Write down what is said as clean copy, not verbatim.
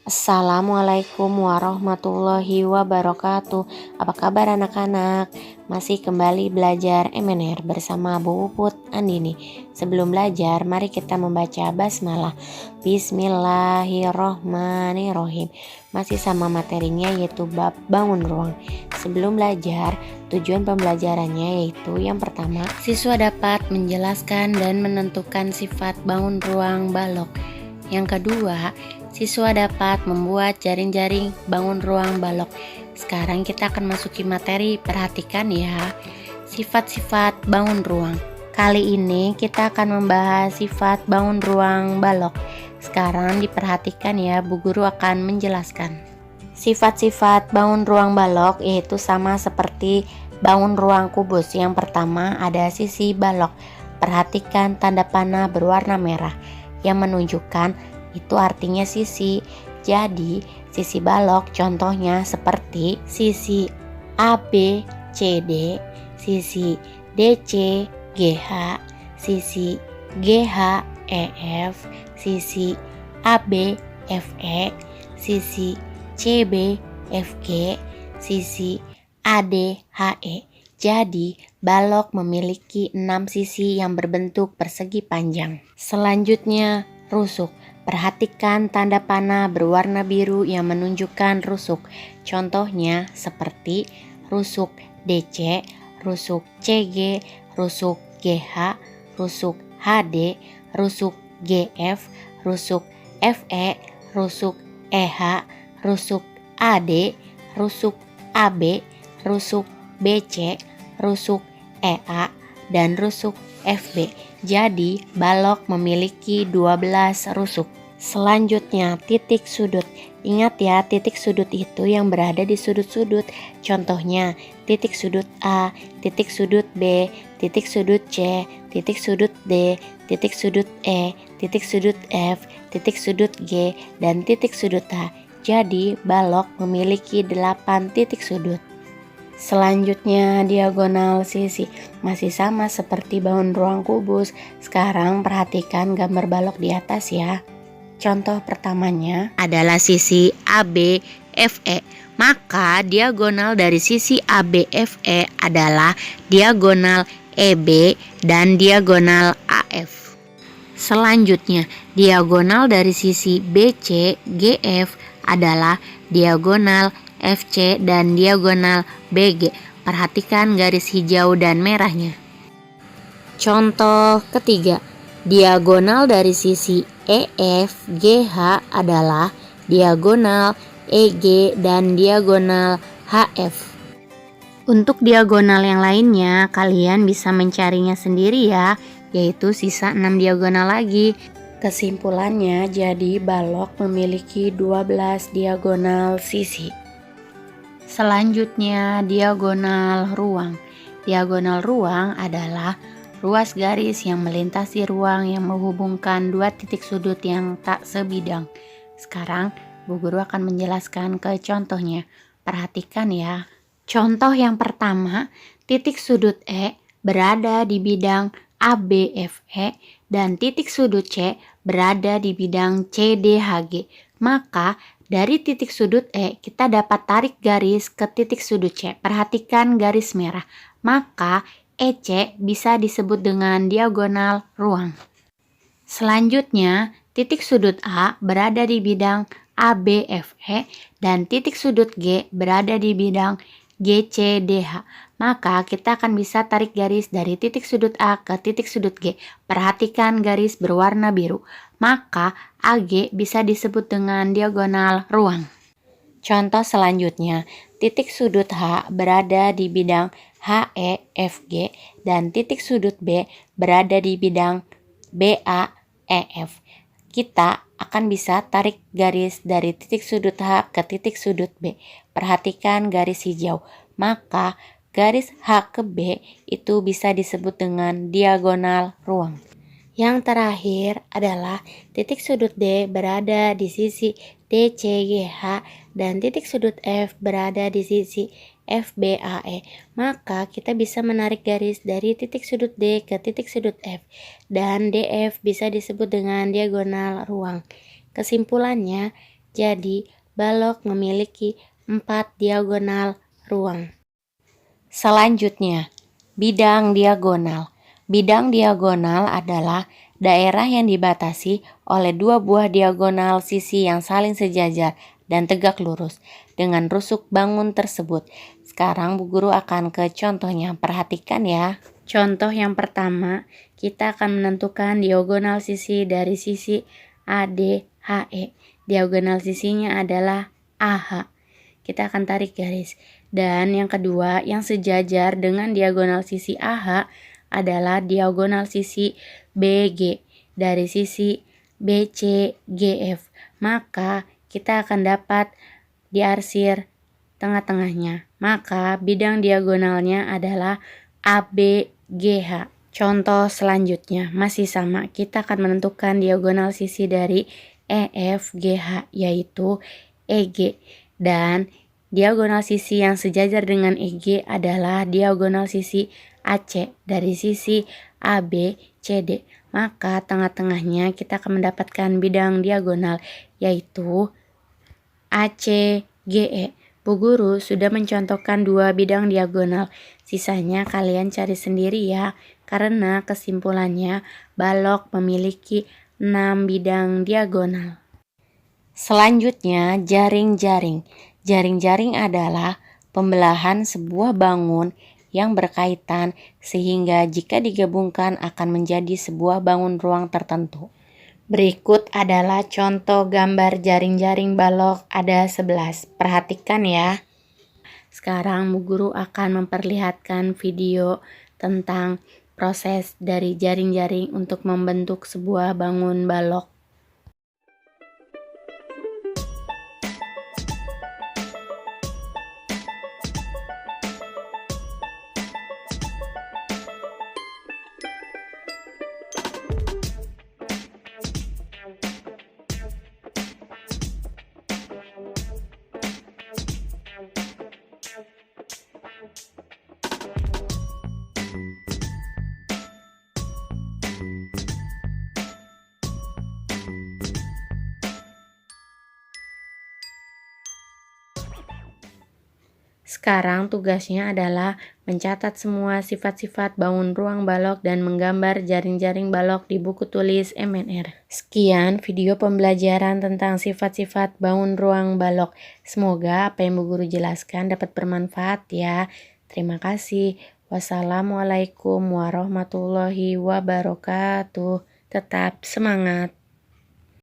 Assalamualaikum warahmatullahi wabarakatuh. Apa kabar anak-anak? Masih kembali belajar MNR bersama Bu Puput Andini. Sebelum belajar, mari kita membaca basmalah. Bismillahirrohmanirrohim. Masih sama materinya yaitu bab bangun ruang. Sebelum belajar, tujuan pembelajarannya yaitu yang pertama, siswa dapat menjelaskan dan menentukan sifat bangun ruang balok. Yang kedua, siswa dapat membuat jaring-jaring bangun ruang balok. Sekarang kita akan masuki materi, perhatikan ya. Sifat-sifat bangun ruang. Kali ini kita akan membahas sifat bangun ruang balok. Sekarang diperhatikan ya, Bu Guru akan menjelaskan. Sifat-sifat bangun ruang balok yaitu sama seperti bangun ruang kubus. Yang pertama ada sisi balok. Perhatikan tanda panah berwarna merah yang menunjukkan itu artinya sisi. Jadi sisi balok contohnya seperti sisi ABCD, sisi DC GH, sisi GH EF, sisi AB FE, sisi CB FG, sisi AD HE. Jadi balok memiliki 6 sisi yang berbentuk persegi panjang. Selanjutnya rusuk. Perhatikan tanda panah berwarna biru yang menunjukkan rusuk. Contohnya seperti rusuk DC, rusuk CG, rusuk GH, rusuk HD, rusuk GF, rusuk FE, rusuk EH, rusuk AD, rusuk AB, rusuk BC, rusuk EA, dan rusuk FB. Jadi balok memiliki 12 rusuk. Selanjutnya titik sudut. Ingat ya, titik sudut itu yang berada di sudut-sudut. Contohnya titik sudut A, titik sudut B, titik sudut C, titik sudut D, titik sudut E, titik sudut F, titik sudut G, dan titik sudut H. Jadi balok memiliki 8 titik sudut. Selanjutnya diagonal sisi. Masih sama seperti bangun ruang kubus. Sekarang perhatikan gambar balok di atas ya. Contoh pertamanya adalah sisi ABFE. Maka diagonal dari sisi ABFE adalah diagonal EB dan diagonal AF. Selanjutnya diagonal dari sisi BCGF adalah diagonal FC dan diagonal BG. Perhatikan garis hijau dan merahnya. Contoh ketiga, diagonal dari sisi EFGH adalah diagonal EG dan diagonal HF. Untuk diagonal yang lainnya, kalian bisa mencarinya sendiri ya, yaitu sisa 6 diagonal lagi. Kesimpulannya, jadi balok memiliki 12 diagonal sisi. Selanjutnya diagonal ruang. Diagonal ruang adalah ruas garis yang melintasi ruang yang menghubungkan dua titik sudut yang tak sebidang. Sekarang Bu Guru akan menjelaskan ke contohnya. Perhatikan ya. Contoh yang pertama, titik sudut E berada di bidang ABFE dan titik sudut C berada di bidang CDHG. Maka dari titik sudut E kita dapat tarik garis ke titik sudut C. Perhatikan garis merah. Maka EC bisa disebut dengan diagonal ruang. Selanjutnya, titik sudut A berada di bidang ABFE dan titik sudut G berada di bidang GCDH. Maka kita akan bisa tarik garis dari titik sudut A ke titik sudut G. Perhatikan garis berwarna biru. Maka AG bisa disebut dengan diagonal ruang. Contoh selanjutnya, titik sudut H berada di bidang HEFG dan titik sudut B berada di bidang BAEF. Kita akan bisa tarik garis dari titik sudut H ke titik sudut B. Perhatikan garis hijau. Maka garis H ke B itu bisa disebut dengan diagonal ruang. Yang terakhir adalah titik sudut D berada di sisi DCGH dan titik sudut F berada di sisi FBAE. Maka kita bisa menarik garis dari titik sudut D ke titik sudut F dan DF bisa disebut dengan diagonal ruang. Kesimpulannya, Jadi, balok memiliki 4 diagonal ruang. Selanjutnya, bidang diagonal. Bidang diagonal adalah daerah yang dibatasi oleh 2 buah diagonal sisi yang saling sejajar dan tegak lurus dengan rusuk bangun tersebut. Sekarang Bu Guru akan ke contohnya, perhatikan ya. Contoh yang pertama, kita akan menentukan diagonal sisi dari sisi ADHE. Diagonal sisinya adalah AH. Kita akan tarik garis. Dan yang kedua, yang sejajar dengan diagonal sisi AH adalah diagonal sisi BG dari sisi BCGF. Maka kita akan dapat diarsir tengah-tengahnya. Maka bidang diagonalnya adalah ABGH. Contoh selanjutnya masih sama, kita akan menentukan diagonal sisi dari EFGH yaitu EG, dan diagonal sisi yang sejajar dengan EG adalah diagonal sisi AC dari sisi ABCD. Maka tengah-tengahnya kita akan mendapatkan bidang diagonal yaitu ACGE. Bu Guru sudah mencontohkan 2 bidang diagonal. Sisanya kalian cari sendiri ya, karena kesimpulannya balok memiliki 6 bidang diagonal. Selanjutnya, jaring-jaring. Jaring-jaring adalah pembelahan sebuah bangun yang berkaitan sehingga jika digabungkan akan menjadi sebuah bangun ruang tertentu. Berikut adalah contoh gambar jaring-jaring balok, ada 11. Perhatikan ya. Sekarang Bu Guru akan memperlihatkan video tentang proses dari jaring-jaring untuk membentuk sebuah bangun balok. Sekarang tugasnya adalah mencatat semua sifat-sifat bangun ruang balok dan menggambar jaring-jaring balok di buku tulis MNR. Sekian video pembelajaran tentang sifat-sifat bangun ruang balok. Semoga apa yang Bu Guru jelaskan dapat bermanfaat ya. Terima kasih. Wassalamualaikum warahmatullahi wabarakatuh. Tetap semangat.